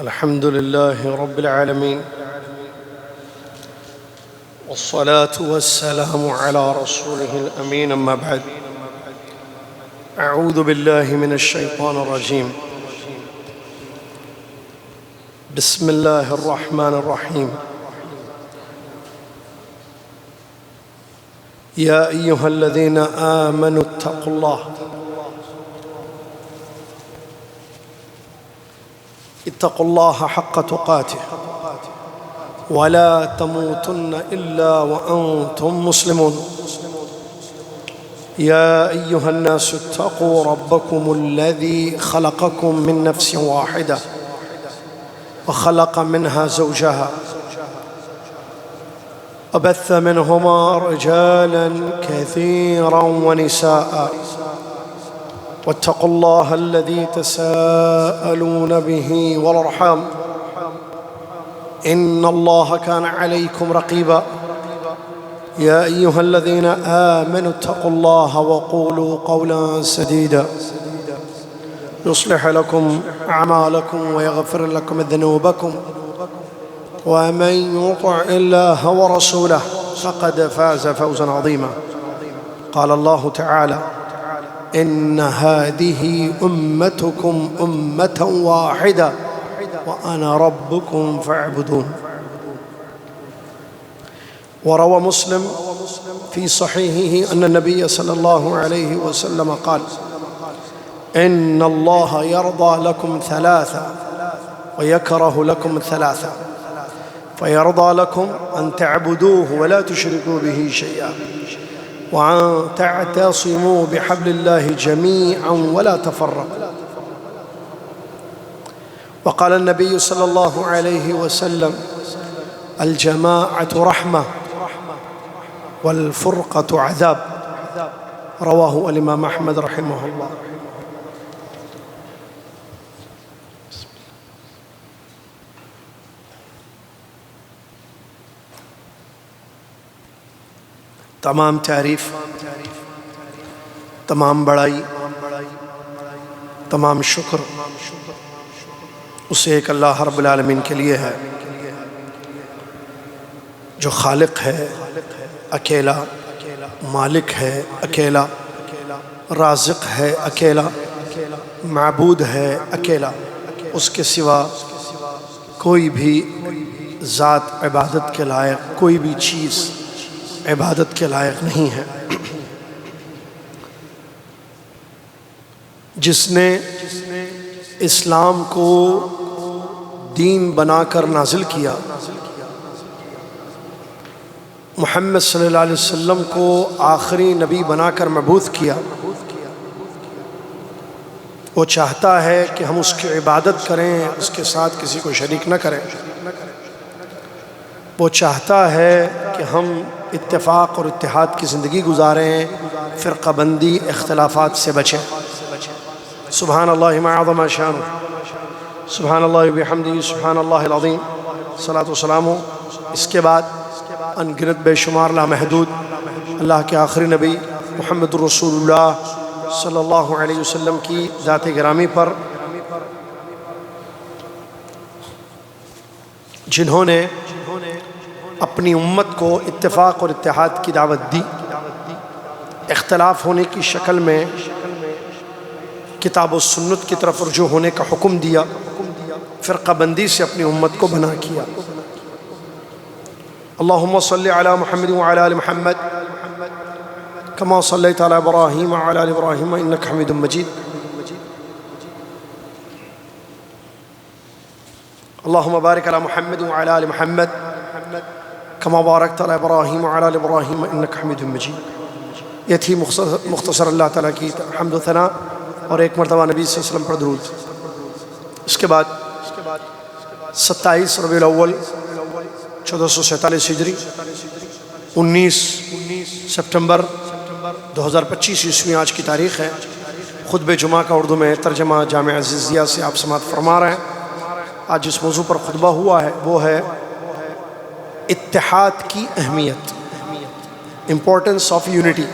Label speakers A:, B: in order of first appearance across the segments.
A: الحمد لله رب العالمين، والصلاة والسلام على رسوله الأمين، أما بعد. أعوذ بالله من الشيطان الرجيم. بسم الله الرحمن الرحيم. يا أيها الذين آمنوا اتقوا الله اتقوا الله حق تقاته ولا تموتن إلا وأنتم مسلمون. يا أيها الناس اتقوا ربكم الذي خلقكم من نفس واحدة وخلق منها زوجها وبث منهما رجالا كثيرا ونساء، واتقوا الله الذي تساءلون به والأرحام إن الله كان عليكم رقيبا. يا أيها الذين آمنوا اتقوا الله وقولوا قولا سديدا يصلح لكم أعمالكم ويغفر لكم ذنوبكم، ومن يطع الله ورسوله فقد فاز فوزا عظيما. قال الله تعالى: إن هذه أمتكم أمة واحدة وأنا ربكم فاعبدون. وروى مسلم في صحيحه أن النبي صلى الله عليه وسلم قال: إن الله يرضى لكم ثلاثة ويكره لكم ثلاثة، فيرضى لكم أن تعبدوه ولا تشركوا به شيئا، وأن تعتصموا بحبل الله جميعا ولا تفرقوا. وقال النبي صلى الله عليه وسلم: الجماعة رحمة والفرقة عذاب. رواه الإمام أحمد رحمه الله. تمام تعریف، تمام بڑائی، تمام شکر اسے ایک اللہ رب العالمین کے لیے ہے جو خالق ہے اکیلا، مالک ہے اکیلا، رازق ہے اکیلا، معبود ہے اکیلا. اس کے سوا کوئی بھی ذات عبادت کے لائق، کوئی بھی چیز عبادت کے لائق نہیں ہے. جس نے اسلام کو دین بنا کر نازل کیا، محمد صلی اللہ علیہ وسلم کو آخری نبی بنا کر مبعوث کیا، وہ چاہتا ہے کہ ہم اس کی عبادت کریں، اس کے ساتھ کسی کو شریک نہ کریں. وہ چاہتا ہے کہ ہم اتفاق اور اتحاد کی زندگی گزاریں، فرقہ بندی، اختلافات سے بچیں. سبحان اللہ ما عظم شانہ، سبحان اللہ بحمدہ، سبحان اللہ العظیم. صلاۃ و سلام. اس کے بعد ان گنت بے شمار لامحدود اللہ کے آخری نبی محمد رسول اللہ صلی اللہ علیہ وسلم کی ذات گرامی پر، جنہوں نے اپنی امت کو اتفاق اور اتحاد کی دعوت دی، اختلاف ہونے کی شکل میں کتاب و سنت کی طرف رجوع ہونے کا حکم دیا، فرقہ بندی سے اپنی امت کو بنا کیا. اللہم صلی علی محمد وعلی آل محمد کما صلیت علی ابراہیم وعلی آل ابراہیم انک حمید مجید. اللہم بارک علی محمد وعلی آل محمد کما بارکت علی ابراہیم وعلی آل ابراہیم انک حمید مجید. یہ تھی مختصر اللہ تعالیٰ کی حمد و ثنا اور ایک مرتبہ نبی صلی اللہ علیہ وسلم پر درود. اس کے بعد 27 ربیع الاول 1447 ہجری، 19 سپٹمبر 2025 عیسوی آج کی تاریخ ہے. خطبہ جمعہ کا اردو میں ترجمہ جامعہ عزیزیہ سے آپ سماعت فرما رہے ہیں. آج جس موضوع پر خطبہ ہوا ہے وہ ہے اتحاد کی اہمیت، امپورٹنس آف یونٹی.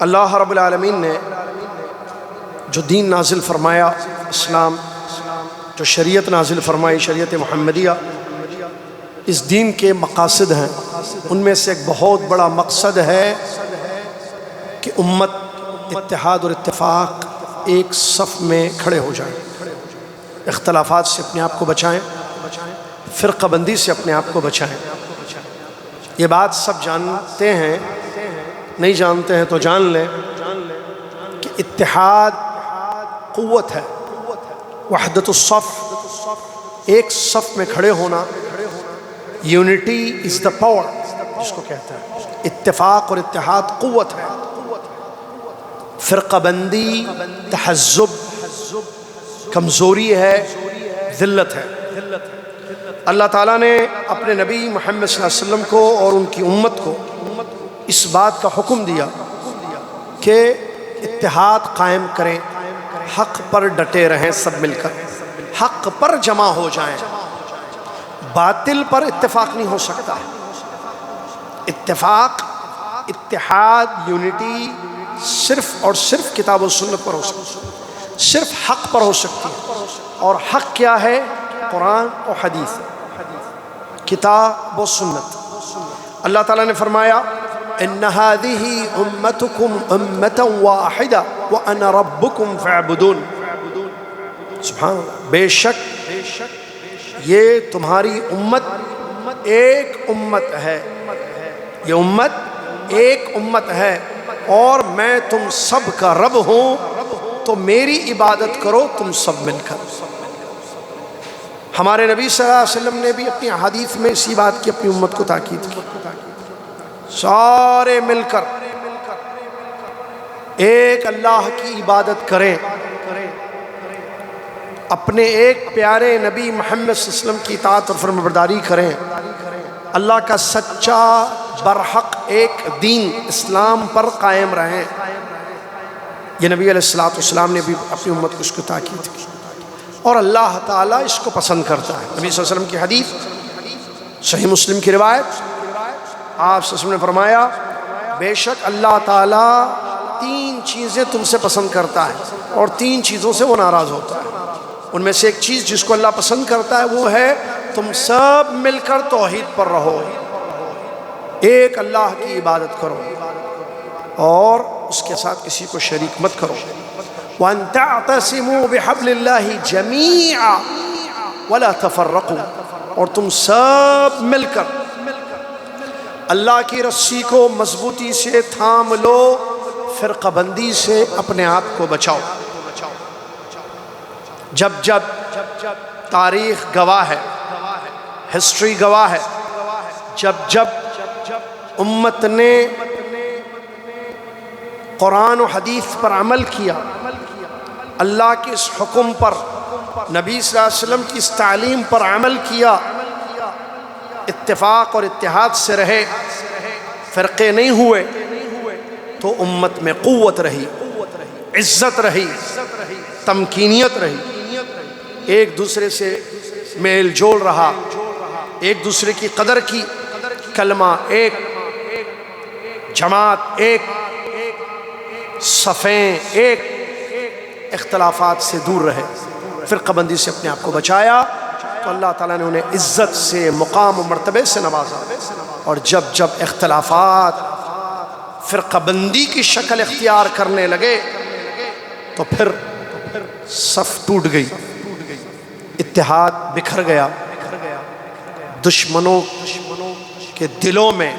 A: اللہ رب العالمین نے جو دین نازل فرمایا، اسلام، جو شریعت نازل فرمائی، شریعت محمدیہ، اس دین کے مقاصد ہیں، ان میں سے ایک بہت بڑا مقصد ہے کہ امت اتحاد اور اتفاق ایک صف میں کھڑے ہو جائیں، اختلافات سے اپنے آپ کو بچائیں، فرقہ بندی سے اپنے آپ کو بچائیں۔ یہ بات سب جانتے ہیں، نہیں جانتے ہیں تو جان لیں کہ اتحاد قوت ہے، وحدت الصف، ایک صف میں کھڑے ہونا، یونٹی از دا پاور جس کو کہتے ہیں، اتفاق اور اتحاد قوت ہے، فرقہ بندی تحزب کمزوری ہے، ذلت ہے۔ اللہ تعالیٰ نے اپنے نبی محمد صلی اللہ علیہ وسلم کو اور ان کی امت کو اس بات کا حکم دیا کہ اتحاد قائم کریں، حق پر ڈٹے رہیں، سب مل کر حق پر جمع ہو جائیں، باطل پر اتفاق نہیں ہو سکتا۔ اتحاد یونٹی صرف اور صرف کتاب و سنت پر ہو سکتی ہے، صرف حق پر ہو سکتی ہے، اور حق کیا ہے؟ قرآن و حدیث، کتاب و سنت۔ اللہ تعالیٰ نے فرمایا ان هذه امتکم امتا واحدہ وانا ربکم فاعبدون۔ سبحان اللہ، بے شک یہ تمہاری امت ایک امت ہے، یہ امت ایک امت ہے اور میں تم سب کا رب ہوں، تو میری عبادت کرو تم سب مل کر۔ ہمارے نبی صلی اللہ علیہ وسلم نے بھی اپنی احادیث میں اسی بات کی اپنی امت کو تاکید کی، سارے مل کر ایک اللہ کی عبادت کریں، اپنے ایک پیارے نبی محمد صلی اللہ علیہ وسلم کی اطاعت اور فرمانبرداری کریں، اللہ کا سچا برحق ایک دین اسلام پر قائم رہیں۔ یہ نبی علیہ السلام نے بھی اپنی امت کو اس کو تاکید کی، اور اللہ تعالیٰ اس کو پسند کرتا ہے۔ نبی صلی اللہ علیہ وسلم کی حدیث، صحیح مسلم کی روایت، آپ صلی اللہ علیہ وسلم نے فرمایا بے شک اللہ تعالیٰ 3 چیزیں تم سے پسند کرتا ہے اور 3 چیزوں سے وہ ناراض ہوتا ہے۔ ان میں سے ایک چیز جس کو اللہ پسند کرتا ہے وہ ہے تم سب مل کر توحید پر رہو، ایک اللہ کی عبادت کرو اور اس کے ساتھ کسی کو شریک مت کرو۔ وَأَن تَعْتَصِمُوا بِحَبْلِ اللَّهِ جَمِيعًا وَلَا تَفَرَّقُوا، اور تم سب مل کر اللہ کی رسی کو مضبوطی سے تھام لو، فرقہ بندی سے اپنے آپ کو بچاؤ۔ جب جب تاریخ گواہ ہے، ہسٹری گواہ ہے، جب جب امت نے قرآن و حدیث پر عمل کیا، اللہ کے اس حکم پر، نبی صلی اللہ علیہ وسلم کی اس تعلیم پر عمل کیا، اتفاق اور اتحاد سے رہے، فرقے نہیں ہوئے، تو امت میں قوت رہی، عزت رہی، تمکینیت رہی، ایک دوسرے سے میل جول رہا، ایک دوسرے کی قدر کی، کلمہ ایک، جماعت ایک، صفیں ایک، اختلافات سے دور رہے، فرقہ بندی سے اپنے آپ کو بچایا، تو اللہ تعالیٰ نے انہیں عزت سے، مقام و مرتبے سے نوازا۔ اور جب جب اختلافات فرقہ بندی کی شکل اختیار کرنے لگے تو پھر صف ٹوٹ گئی، اتحاد بکھر گیا، دشمنوں کے دلوں میں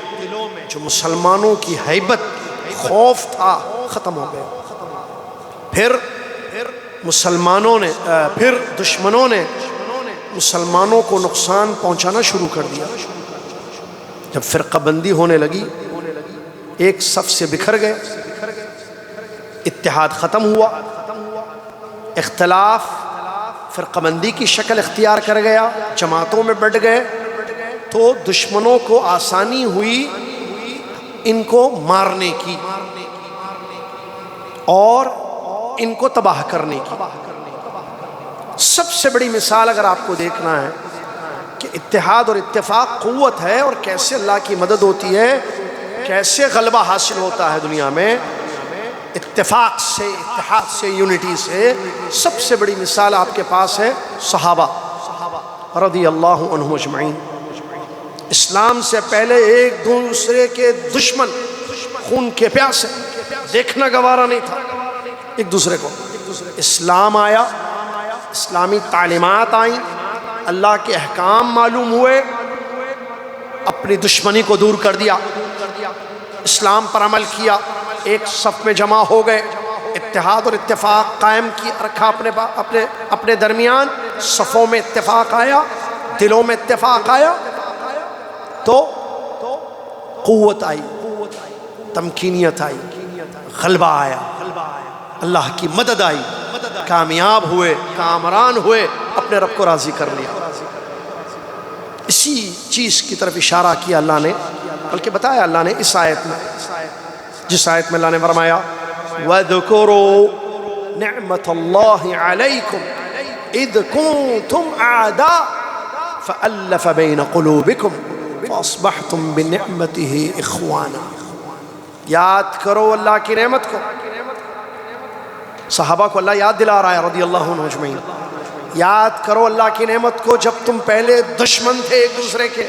A: جو مسلمانوں کی ہیبت، خوف تھا، ختم ہو گیا۔ پھر دشمنوں نے مسلمانوں کو نقصان پہنچانا شروع کر دیا۔ جب فرقہ بندی ہونے لگی، ایک صف سے بکھر گئے، اتحاد ختم ہوا، اختلاف فرقہ بندی کی شکل اختیار کر گیا، جماعتوں میں بٹ گئے، تو دشمنوں کو آسانی ہوئی ان کو مارنے کی اور ان کو تباہ کرنے کی۔ سب سے بڑی مثال اگر آپ کو دیکھنا ہے کہ اتحاد اور اتفاق قوت ہے اور کیسے اللہ کی مدد ہوتی ہے، کیسے غلبہ حاصل ہوتا ہے دنیا میں، اتفاق سے، اتحاد سے، یونٹی سے سب سے بڑی مثال آپ کے پاس ہے صحابہ رضی اللہ عنہم اجمعین۔ اسلام سے پہلے ایک دوسرے کے دشمن، خون کے پیاسے، دیکھنا گوارا نہیں تھا ایک دوسرے کو۔ اسلام آیا، اسلامی تعلیمات آئیں، اللہ کے احکام معلوم ہوئے، اپنی دشمنی کو دور کر دیا، اسلام پر عمل کیا، ایک صف میں جمع ہو گئے، اتحاد اور اتفاق قائم رکھا اپنے درمیان، صفوں میں اتفاق آیا، دلوں میں اتفاق آیا تو قوت آئی، تمکینیت آئی، غلبہ آیا، اللہ کی مدد آئی، کامیاب ہوئے، کامران ہوئے، اپنے رب کو راضی کر لیا۔ اسی چیز کی طرف اشارہ کیا اللہ نے، بلکہ بتایا اللہ نے اس آیت میں، جس آیت میں اللہ نے فرمایا وَاذْكُرُوا نِعْمَةَ اللَّهِ عَلَيْكُمْ إِذْ كُنْتُمْ أَعْدَاءً فَأَلَّفَ بَيْنَ قُلُوبِكُمْ فَأَصْبَحْتُمْ بِنِعْمَتِهِ إِخْوَانًا۔ یاد کرو اللہ کی نعمت کو۔ صحابہ کو اللہ یاد دلا رہا ہے رضی اللہ عنہ اجمعین، یاد کرو اللہ کی نعمت کو جب تم پہلے دشمن تھے ایک دوسرے کے،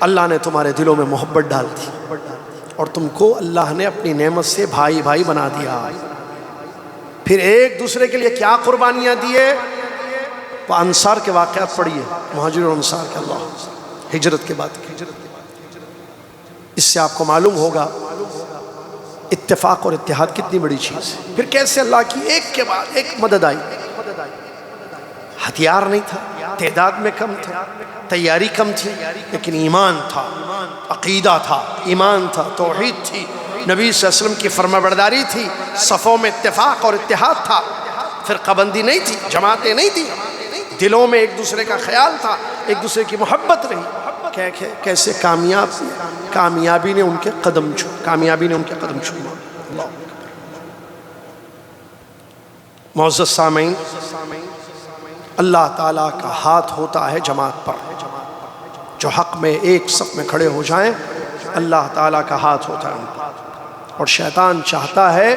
A: اللہ نے تمہارے دلوں میں محبت ڈال دی اور تم کو اللہ نے اپنی نعمت سے بھائی بھائی بنا دیا۔ پھر ایک دوسرے کے لیے کیا قربانیاں دیے، وہ انصار کے واقعات پڑھیے، مہاجر اور انصار کے، اللہ ہجرت کے بعد کی۔ اس سے آپ کو معلوم ہوگا اتفاق اور اتحاد کتنی بڑی چیز ہے۔ پھر کیسے اللہ کی ایک کے بعد ایک مدد آئی۔ ہتھیار نہیں تھا، تعداد میں کم تھے، تیاری کم تھی، لیکن ایمان تھا، عقیدہ تھا، ایمان تھا، توحید تھی، نبی صلی اللہ علیہ وسلم کی فرما برداری تھی، صفوں میں اتفاق اور اتحاد تھا، فرقہ بندی نہیں تھی، جماعتیں نہیں تھی، دلوں میں ایک دوسرے کا خیال تھا، ایک دوسرے کی محبت رہی۔ کیسے کامیابی نے ان کے قدم چھوما۔ معزز سامعین، اللہ تعالیٰ کا ہاتھ ہوتا ہے جماعت پر، جو حق میں ایک صف میں کھڑے ہو جائیں اللہ تعالیٰ کا ہاتھ ہوتا ہے ان پر۔ اور شیطان چاہتا ہے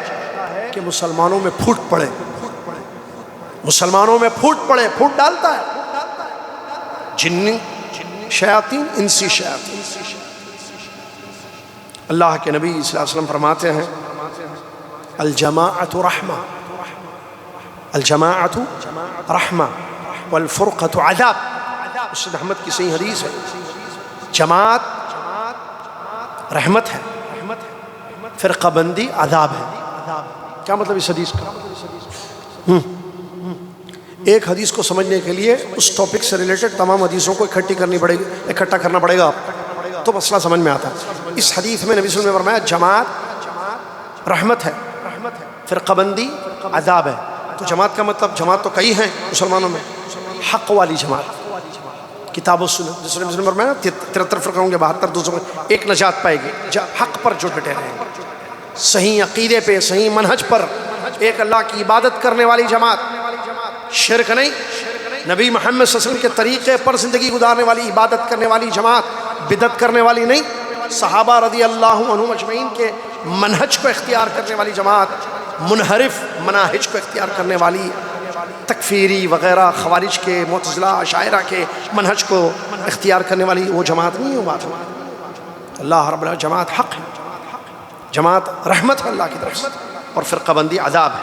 A: کہ مسلمانوں میں پھوٹ پڑے، مسلمانوں میں پھوٹ پڑے، پھوٹ ڈالتا ہے، جنی شیاطین، انسی شیاطین۔ اللہ کے نبی صلی اللہ علیہ وسلم فرماتے ہیں الجماعت رحمہ، الجماعت رحمہ والفرقۃ عذاب۔ مسند احمد کی صحیح حدیث ہے، جماعت رحمت ہے، فرقہ بندی عذاب ہے۔ کیا مطلب اس حدیث کا؟ ایک حدیث کو سمجھنے کے لیے اس ٹاپک سے ریلیٹڈ تمام حدیثوں کو اکٹھا کرنا پڑے گا آپ، تو مسئلہ سمجھ میں آتا ہے۔ اس حدیث میں نبی صلی اللہ علیہ وسلم نے فرمایا جماعت رحمت ہے، فرقہ بندی عذاب ہے۔ تو جماعت کا مطلب، جماعت تو کئی ہیں مسلمانوں میں، حق والی جماعت، کتاب و سنت، جس نے نبی صلی اللہ علیہ وسلم فرمایا 73 فرقہ ہوں گے، 72 دوسروں میں ایک نجات پائے گی، حق پر جو ڈٹے رہیں گے، صحیح عقیدے پہ، صحیح منہج پر، ایک اللہ کی عبادت کرنے والی جماعت، شرک نہیں، نبی محمد صلی اللہ علیہ وسلم کے طریقے پر زندگی گزارنے والی، عبادت کرنے والی جماعت، بدعت کرنے والی نہیں، صحابہ رضی اللہ عنہم اجمعین کے منہج کو اختیار کرنے والی جماعت، منحرف مناہج کو اختیار کرنے والی، تکفیری وغیرہ خوارج کے، معتزلہ عشائرہ کے منہج کو اختیار کرنے والی وہ جماعت نہیں ہے۔ بات اللہ رب العالمین، جماعت حق ہے، جماعت رحمت ہے اللہ کی طرف سے، اور فرقہ بندی عذاب ہے۔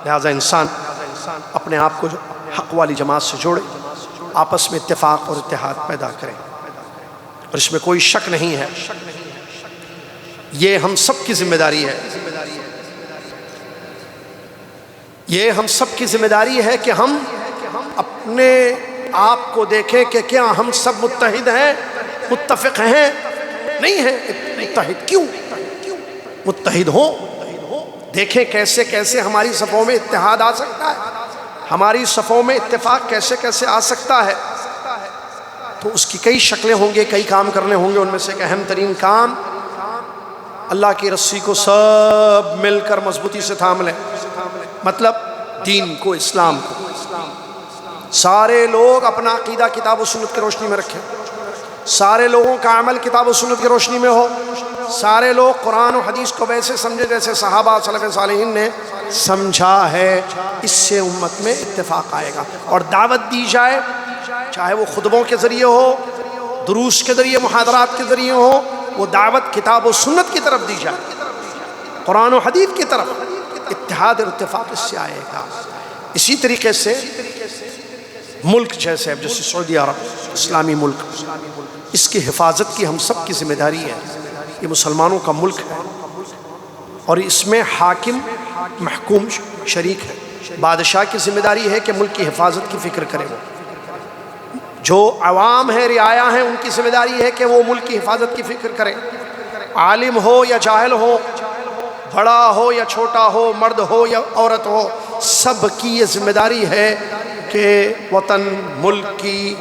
A: لہذا انسان اپنے آپ کو حق والی جماعت سے جوڑے، آپس میں اتفاق اور اتحاد پیدا کریں، اور اس میں کوئی شک نہیں ہے، یہ ہم سب کی ذمہ داری ہے، یہ ہم سب کی ذمہ داری ہے کہ ہم اپنے آپ کو دیکھیں کہ کیا ہم سب متحد ہیں، متفق ہیں، نہیں ہیں متحد؟ کیوں متحد ہوں؟ دیکھیں کیسے کیسے ہماری صفوں میں اتحاد آ سکتا ہے، ہماری صفوں میں اتفاق کیسے کیسے آ سکتا ہے۔ تو اس کی کئی شکلیں ہوں گے، کئی کام کرنے ہوں گے، ان میں سے ایک اہم ترین کام، اللہ کی رسی کو سب مل کر مضبوطی سے تھام لیں، مطلب دین کو، اسلام کو، سارے لوگ اپنا عقیدہ کتاب و سنت کی روشنی میں رکھیں، سارے لوگوں کا عمل کتاب و سنت کی روشنی میں ہو، سارے لوگ قرآن و حدیث کو ویسے سمجھے جیسے صحابہ سلف صالحین نے سمجھا ہے، اس سے امت میں اتفاق آئے گا۔ اور دعوت دی جائے، چاہے وہ خطبوں کے ذریعے ہو، دروس کے ذریعے، محاضرات کے ذریعے ہو، وہ دعوت کتاب و سنت کی طرف دی جائے، قرآن و حدیث کی طرف، اتحاد اور اتفاق اس سے آئے گا۔ اسی طریقے سے ملک جیسے سعودی عرب اسلامی ملک، اس کی حفاظت کی ہم سب کی ذمہ داری ہے۔ یہ مسلمانوں کا ملک ہے اور اس میں حاکم محکوم شریک ہے۔ بادشاہ کی ذمہ داری ہے کہ ملک کی حفاظت کی فکر کرے، وہ جو عوام ہے، رعایا ہیں، ان کی ذمہ داری ہے کہ وہ ملک کی حفاظت کی فکر کرے۔ عالم ہو یا جاہل ہو، بڑا ہو یا چھوٹا ہو، مرد ہو یا عورت ہو، سب کی یہ ذمہ داری ہے کہ وطن ملک کی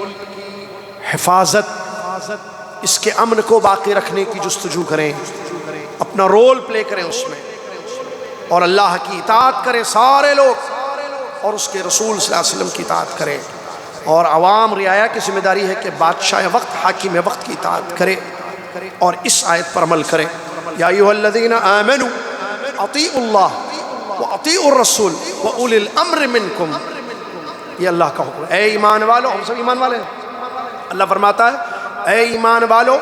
A: حفاظت، اس کے امن کو باقی رکھنے کی جستجو کریں، اپنا رول پلے کریں اس میں، اور اللہ کی اطاعت کریں سارے لوگ، اور اس کے رسول صلی اللہ علیہ وسلم کی اطاعت کریں۔ اور عوام رعایا کی ذمہ داری ہے کہ بادشاہ وقت، حاکم وقت کی اطاعت کرے اور اس آیت پر عمل کرے۔ یا ایھا الذین آمنوا اطیعوا اللہ واطیعوا الرسول واولی الامر منکم، یہ اللہ کا حکم ہے۔ اے ایمان والو، ہم سب ایمان والے ہیں، اللہ فرماتا ہے اے ایمان والو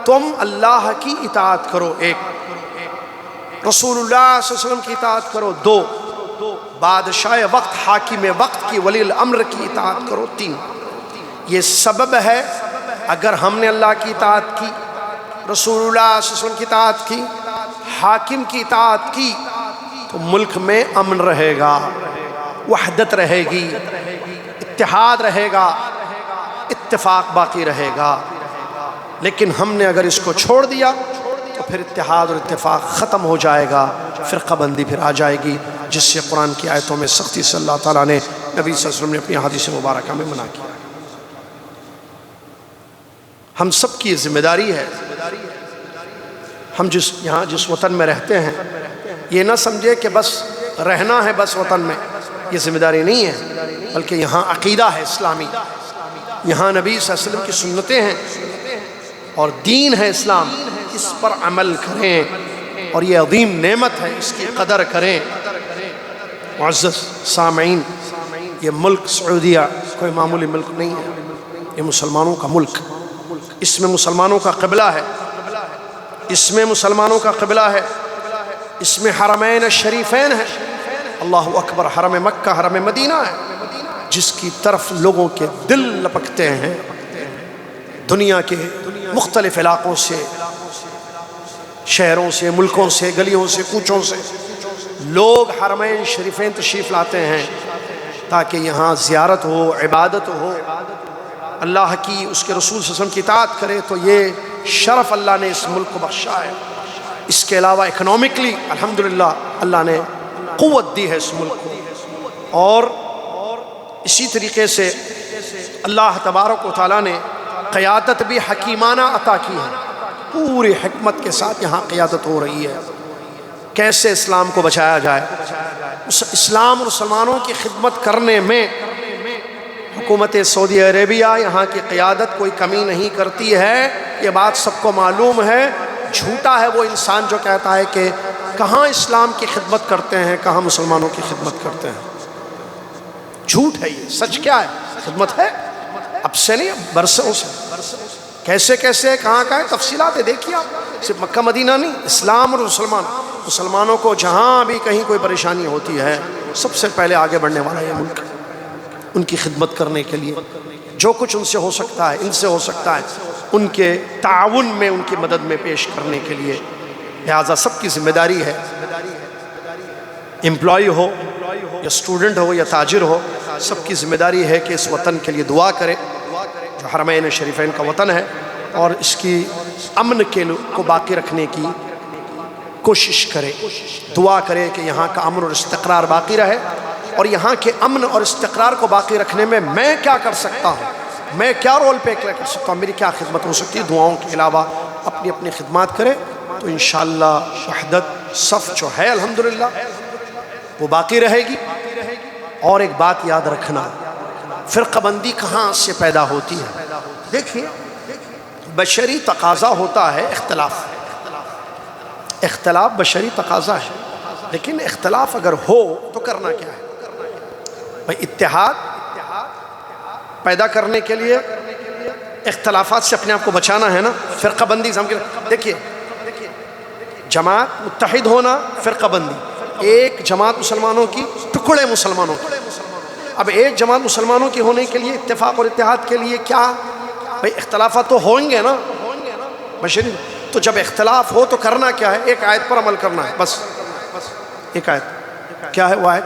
A: تم اللہ کی اطاعت کرو، ایک، رسول اللہ صلی اللہ علیہ وسلم کی اطاعت کرو، دو، بادشاہ وقت، حاکم وقت کی، ولی الامر کی اطاعت کرو، تین۔ یہ سبب ہے اگر ہم نے اللہ کی اطاعت کی، رسول اللہ صلی اللہ علیہ وسلم کی اطاعت کی، حاکم کی اطاعت کی، تو ملک میں امن رہے گا، وحدت رہے گی، اتحاد رہے گا، اتفاق باقی رہے گا۔ لیکن ہم نے اگر اس کو چھوڑ دیا تو پھر اتحاد اور اتفاق ختم ہو جائے گا، فرقہ بندی پھر آ جائے گی، جس سے قرآن کی آیتوں میں سختی سے اللہ تعالیٰ نے، نبی صلی اللہ علیہ وسلم نے اپنی حدیث مبارکہ میں منع کیا۔ ہم سب کی ذمہ داری ہے، ہم یہاں جس وطن میں رہتے ہیں، یہ نہ سمجھے کہ بس رہنا ہے بس وطن میں، یہ ذمہ داری نہیں ہے، بلکہ یہاں عقیدہ ہے اسلامی، یہاں نبی صلی اللہ علیہ وسلم کی سنتیں ہیں اور دین ہے اسلام، اس پر عمل کریں، اور یہ عظیم نعمت ہے، اس کی قدر کریں۔ معزز سامعین، یہ ملک سعودیہ کوئی معمولی ملک نہیں ہے، یہ مسلمانوں کا ملک، اس میں مسلمانوں کا قبلہ ہے، اس میں مسلمانوں کا قبلہ ہے، اس میں حرمین شریفین ہے، اللہ اکبر، حرم مکہ، حرم مدینہ ہے، جس کی طرف لوگوں کے دل لپکتے ہیں، دنیا کے مختلف علاقوں سے، شہروں سے، ملکوں سے، گلیوں سے، کوچوں سے لوگ حرمین شریفین تشریف لاتے ہیں تاکہ یہاں زیارت ہو، عبادت ہو، اللہ کی، اس کے رسول صلی اللہ علیہ وسلم کی اطاعت کرے۔ تو یہ شرف اللہ نے اس ملک کو بخشا ہے۔ اس کے علاوہ اکنامکلی الحمدللہ اللہ نے قوت دی ہے اس ملک کو، اور اسی طریقے سے اللہ تبارک و تعالیٰ نے قیادت بھی حکیمانہ عطا کی ہے، پوری حکمت کے ساتھ یہاں قیادت ہو رہی ہے، کیسے اسلام کو بچایا جائے۔ اسلام اور مسلمانوں کی خدمت کرنے میں حکومت سعودی عربیہ، یہاں کی قیادت کوئی کمی نہیں کرتی ہے، یہ بات سب کو معلوم ہے۔ جھوٹا ہے وہ انسان جو کہتا ہے کہ کہاں اسلام کی خدمت کرتے ہیں، کہاں مسلمانوں کی خدمت کرتے ہیں، جھوٹ ہے یہ۔ سچ کیا ہے؟ خدمت ہے، اب سے نہیں، برسوں سے، کیسے کیسے، کہاں کہاں ہے، تفصیلات ہے، دیکھیے آپ، صرف مکہ مدینہ نہیں، اسلام اور مسلمانوں کو جہاں بھی کہیں کوئی پریشانی ہوتی ہے، سب سے پہلے آگے بڑھنے والا یہ ملک، ان کی خدمت کرنے کے لیے جو کچھ ان سے ہو سکتا ہے، ان سے ہو سکتا ہے، ان کے تعاون میں، ان کی مدد میں پیش کرنے کے لیے۔ لہٰذا سب کی ذمہ داری ہے، امپلائی ہو یا اسٹوڈنٹ ہو یا تاجر ہو، سب کی ذمہ داری ہے کہ اس وطن کے لیے دعا کرے جو حرمین شریفین کا وطن ہے، اور اس کی امن کو باقی رکھنے کی کوشش کرے، دعا کرے کہ یہاں کا امن اور استقرار باقی رہے، اور یہاں کے امن اور استقرار کو باقی رکھنے میں میں کیا کر سکتا ہوں، میں کیا رول پلے کر سکتا ہوں، میری کیا خدمت ہو سکتی ہے۔ دعاؤں کے علاوہ اپنی اپنی خدمات کرے تو انشاءاللہ وحدت صف جو ہے الحمدللہ وہ باقی رہے گی۔ اور ایک بات یاد رکھنا، فرقہ بندی کہاں سے پیدا ہوتی ہے؟ دیکھیے بشری تقاضا ہوتا ہے اختلاف، اختلاف بشری تقاضا ہے، لیکن اختلاف اگر ہو تو کرنا کیا ہے بھائی؟ اتحاد پیدا کرنے کے لیے اختلافات سے اپنے آپ کو بچانا ہے نا، فرقہ بندی دیکھیے، جماعت متحد ہونا، فرقہ بندی ایک جماعت مسلمانوں کی، ٹکڑے مسلمانوں کی۔ اب ایک جماعت مسلمانوں کی ہونے کے لیے، اتفاق اور اتحاد کے لیے کیا بھائی؟ اختلافات تو ہوئیں گے نا بشری، تو جب اختلاف ہو تو کرنا کیا ہے؟ ایک آیت پر عمل کرنا ہے، بس ایک آیت کیا ہے وہ آیت؟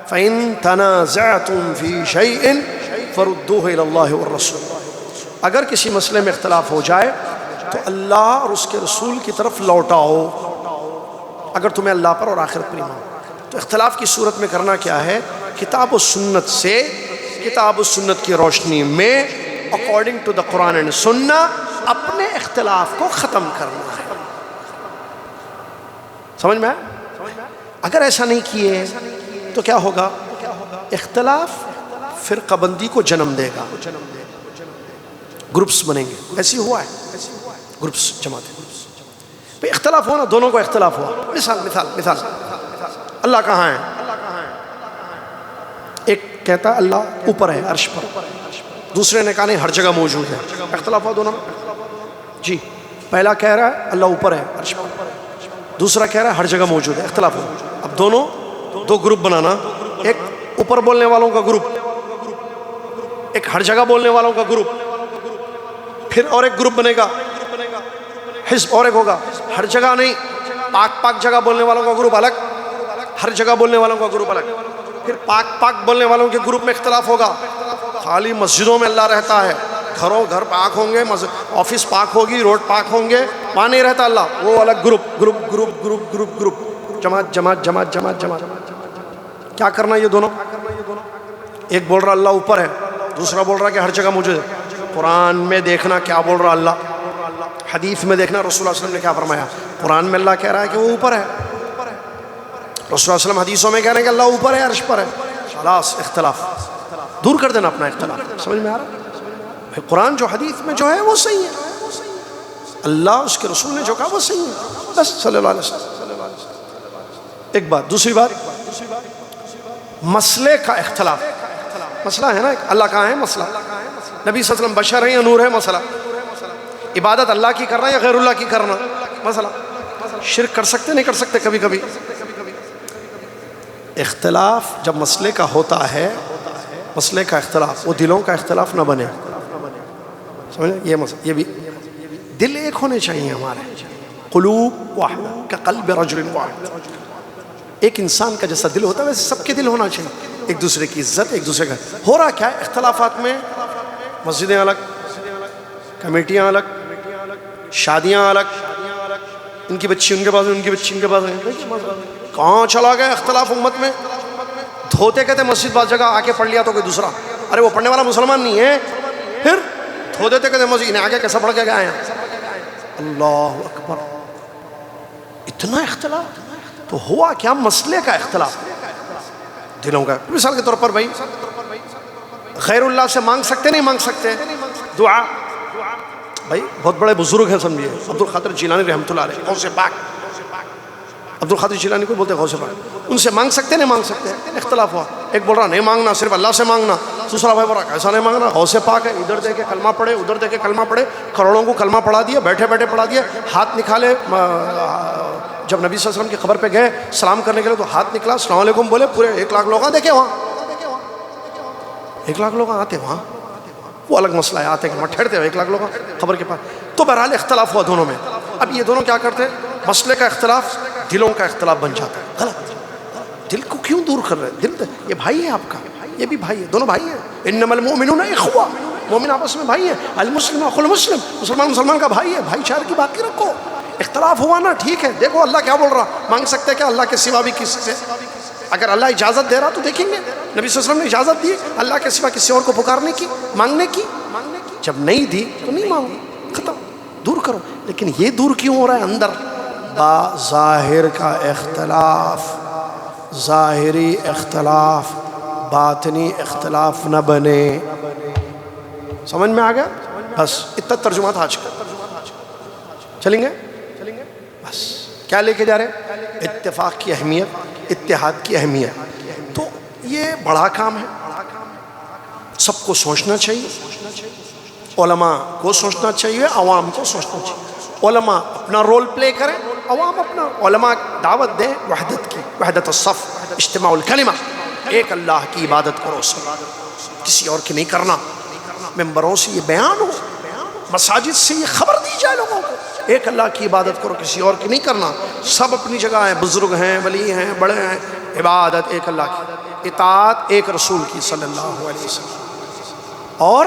A: فَإِن تَنَازَعْتُمْ فِي شَيْءٍ فَرُدُّوهُ إِلَى اللَّهِ وَالرَّسُولِ، اگر کسی مسئلے میں اختلاف ہو جائے تو اللہ اور اس کے رسول کی طرف لوٹاؤ، اگر تمہیں اللہ پر اور آخرت پر ایمان۔ تو اختلاف کی صورت میں کرنا کیا ہے؟ کتاب و سنت سے، کتاب و سنت کی روشنی میں according to the Quran and Sunnah اپنے اختلاف کو ختم کرنا ہے۔ سمجھ میں آیا؟ اگر ایسا نہیں کیے تو کیا ہوگا؟ اختلاف فرقہ بندی کو جنم دے گا، گروپس بنیں گے، ایسی ہوا ہے گروپس، جماعتیں۔ بھئی اختلاف ہونا، دونوں کو اختلاف ہوا، مثال اللہ کہاں ہے؟ ایک کہتا ہے اللہ اوپر ہے عرش پر، دوسرے نے کہا نہیں ہر جگہ موجود ہے، اختلاف ہوا دونوں میں۔ جی پہلا کہہ رہا ہے اللہ اوپر ہے عرش پر، دوسرا کہہ رہا ہے ہر جگہ موجود ہے، اختلاف ہوا۔ اب دونوں دو گروپ بنانا، ایک اوپر بولنے والوں کا گروپ، ایک ہر جگہ بولنے والوں کا گروپ، پھر اور ایک گروپ بنے گا حزب، اور ایک ہوگا ہر جگہ نہیں، پاک جگہ بولنے والوں کا گروپ الگ، ہر جگہ بولنے والوں کا گروپ الگ، پھر پاک بولنے والوں کے گروپ میں اختلاف ہوگا۔ خالی مسجدوں میں اللہ رہتا ہے، گھر پاک ہوں گے، آفس پاک ہوگی، روڈ پاک ہوں گے، وہاں نہیں رہتا اللہ، وہ الگ گروپ، جماعت۔ کیا کرنا یہ دونوں؟ ایک بول رہا اللہ اوپر ہے، دوسرا بول رہا کہ ہر جگہ موجود ہے۔ قرآن میں دیکھنا کیا بول رہا اللہ، حدیث میں دیکھنا رسول اللہ علیہ وسلم نے کیا فرمایا۔ قرآن میں اللہ کہہ رہا ہے کہ وہ اوپر ہے، رسول اللہ علیہ وسلم حدیثوں میں کہہ رہے ہیں کہ اللہ اوپر ہے، عرش پر ہے۔ خلاص اختلاف دور کر دینا اپنا اختلاف۔ سمجھ میں آ رہا؟ قرآن جو حدیث میں جو ہے وہ صحیح ہے، اللہ اس کے رسول نے جو کہا وہ صحیح ہے، بس صلی اللہ علیہ وسلم۔ ایک بات، دوسری بات مسئلے کا اختلاف، مسئلہ ہے نا اللہ کہاں ہے، مسئلہ نبی صلی اللہ علیہ وسلم بشر ہیں یا نور ہے، مسئلہ عبادت اللہ کی کرنا یا غیر اللہ کی کرنا، مسئلہ شرک کر سکتے نہیں کر سکتے، کبھی کبھی اختلاف جب مسئلے کا ہوتا ہے، مسئلے کا اختلاف، وہ دلوں کا اختلاف نہ بنے، سمجھے؟ یہ مسئلہ، یہ بھی دل ایک ہونے چاہیے ہمارے، قلوب واحدہ کقلب رجل واحد، ایک انسان کا جیسا دل ہوتا ہے ویسے سب کے دل ہونا چاہیے، ایک دوسرے کی عزت، ایک دوسرے کا۔ ہو رہا کیا ہے اختلافات میں؟ مسجدیں الگ، کمیٹیاں الگ، شادیاں الگ، ان کی بچی ان کے پاس، ان کی بچی ان کے پاس، کہاں چلا گیا اختلاف امت میں؟ دھوتے کہتے مسجد بعض جگہ آ کے پڑھ لیا تو کوئی دوسرا، ارے وہ پڑھنے والا مسلمان نہیں ہے، پھر دھو دیتے کہتے مسجد انہیں آگے کیسا پڑھ کے گئے ہیں۔ اللہ اکبر، اتنا اختلاف! تو ہوا کیا؟ مسئلے کا اختلاف، دلوں کا۔ مثال کے طور پر بھائی غیر اللہ سے مانگ سکتے نہیں مانگ سکتے دعا؟ بھائی بہت بڑے بزرگ ہیں، سمجھیے عبد القادر جیلانی رحمۃ اللہ علیہ، غوث پاک، عبد القادر جیلانی کو بولتے غوث پاک، ان سے مانگ سکتے نہیں مانگ سکتے؟ اختلاف ہوا، ایک بول رہا نہیں مانگنا، صرف اللہ سے مانگنا، دوسرا بھائی بول رہا کیسا نہیں مانگنا، غوث پاک ہے، ادھر دے کے کلمہ پڑھے، ادھر دے کے کلمہ پڑھے، کروڑوں کو کلمہ پڑھا دیا، بیٹھے بیٹھے پڑھا دیا، ہاتھ نکالے، جب نبی صلی اللہ علیہ وسلم کی قبر پہ گئے سلام کرنے کے لیے تو ہاتھ نکلا، السلام علیکم بولے، پورے 1 لاکھ لوگ دیکھے وہاں، 1 لاکھ لوگ آتے وہاں، وہ الگ مسئلہ ہے، آتے کہ ٹھہرتے ہوئے 1 لاکھ لوگ قبر کے پاس۔ تو بہرحال اختلاف ہوا دونوں میں۔ اب یہ دونوں کیا کرتے؟ مسئلے کا اختلاف دلوں کا اختلاف بن جاتا ہے۔ غلط، دل کو کیوں دور کر رہے ہیں؟ دل یہ بھائی ہے آپ کا، یہ بھی بھائی ہے، دونوں بھائی ہیں۔ انما المؤمنون اخوہ، مومن آپس میں بھائی ہیں، المسلم اخو المسلم، مسلمان مسلمان کا بھائی ہے، بھائی چارے کی باقی رکھو۔ اختلاف ہوا نا، ٹھیک ہے، دیکھو اللہ کیا بول رہا، مانگ سکتے کیا اللہ کے سوا بھی کسی سے؟ اگر اللہ اجازت دے رہا تو دیکھیں گے، نبی صلی اللہ علیہ وسلم نے اجازت دی اللہ کے سوا کسی اور کو پکارنے کی، مانگنے کی، جب نہیں دی تو نہیں مانگو، ختم، دور کرو۔ لیکن یہ دور کیوں ہو رہا ہے؟ اندر ظاہر کا اختلاف، ظاہری اختلاف، باطنی اختلاف نہ بنے۔ سمجھ میں آ گیا؟ بس اتنا ترجمات آج کا۔ چلیں گے؟ بس کیا لے کے جا رہے ہیں؟ اتفاق کی اہمیت، اتحاد کی اہمیت. تو یہ بڑا کام ہے، سب کو سوچنا چاہیے، علماء کو سوچنا چاہیے، عوام کو سوچنا چاہیے. علماء اپنا رول پلے کریں، عوام اپنا. علماء دعوت دیں وحدت کی، وحدت الصف، اجتماع الکلمہ، ایک اللہ کی عبادت کرو، سب کسی اور کی نہیں کرنا. ممبروں سے یہ بیان ہو، مساجد سے یہ خبر دی جائے لوگوں کو، ایک اللہ کی عبادت کرو، کسی اور کی نہیں کرنا. سب اپنی جگہ ہیں، بزرگ ہیں، ولی ہیں، بڑے ہیں، عبادت ایک اللہ کی، اطاعت ایک رسول کی صلی اللہ علیہ وسلم، اور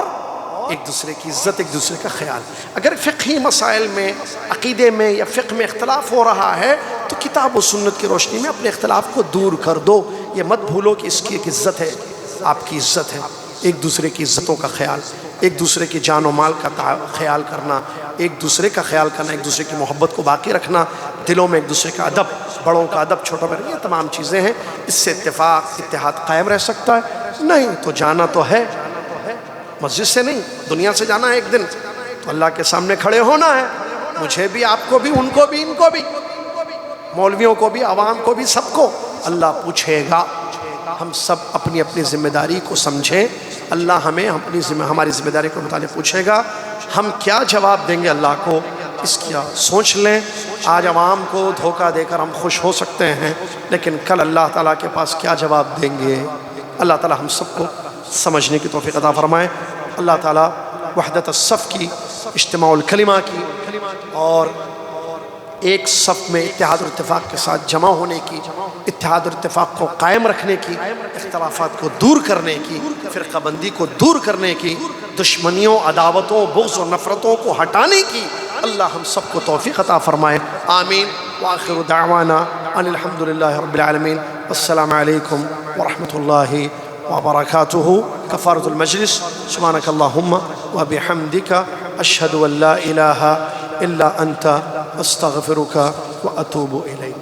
A: ایک دوسرے کی عزت، ایک دوسرے کا خیال. اگر فقہی مسائل میں، عقیدے میں یا فقہ میں اختلاف ہو رہا ہے تو کتاب و سنت کی روشنی میں اپنے اختلاف کو دور کر دو. یہ مت بھولو کہ اس کی ایک عزت ہے، آپ کی عزت ہے. ایک دوسرے کی عزتوں کا خیال، ایک دوسرے کی جان و مال کا خیال کرنا، ایک دوسرے کا خیال کرنا، ایک دوسرے کی محبت کو باقی رکھنا، دلوں میں ایک دوسرے کا ادب، بڑوں کا ادب، چھوٹوں میں، یہ تمام چیزیں ہیں. اس سے اتفاق، اتحاد قائم رہ سکتا ہے. نہیں تو جانا تو ہے، مسجد سے نہیں، دنیا سے جانا ہے ایک دن، تو اللہ کے سامنے کھڑے ہونا ہے. مجھے بھی، آپ کو بھی، ان کو بھی، ان کو بھی، مولویوں کو بھی، عوام کو بھی، سب کو اللہ پوچھے گا. ہم سب اپنی اپنی ذمہ داری کو سمجھیں. اللہ ہمیں ہماری ذمہ داری کو متعلق پوچھے گا. ہم کیا جواب دیں گے اللہ کو، اس کا سوچ لیں. آج عوام کو دھوکہ دے کر ہم خوش ہو سکتے ہیں، لیکن کل اللہ تعالیٰ کے پاس کیا جواب دیں گے. اللہ تعالیٰ ہم سب کو سمجھنے کی توفیق عطا فرمائے. اللہ تعالیٰ وحدت الصف کی، اجتماع الکلمہ کی، اور ایک صف میں اتحاد اور اتفاق کے ساتھ جمع ہونے کی، اتحاد اور اتفاق کو قائم رکھنے کی، اختلافات کو دور کرنے کی، فرقہ بندی کو دور کرنے کی، دشمنیوں، عداوتوں، بغض و نفرتوں کو ہٹانے کی اللہ ہم سب کو توفیق عطا فرمائے. آمین. وآخر دعوانا ان الحمدللہ رب العالمین. السلام علیکم ورحمۃ اللہ وبرکاتہ. کفارۃ المجلس. سبحانک اللہم وبحمدک، اشہد ان لا الہ الا انت، استغفرک واتوب الیک.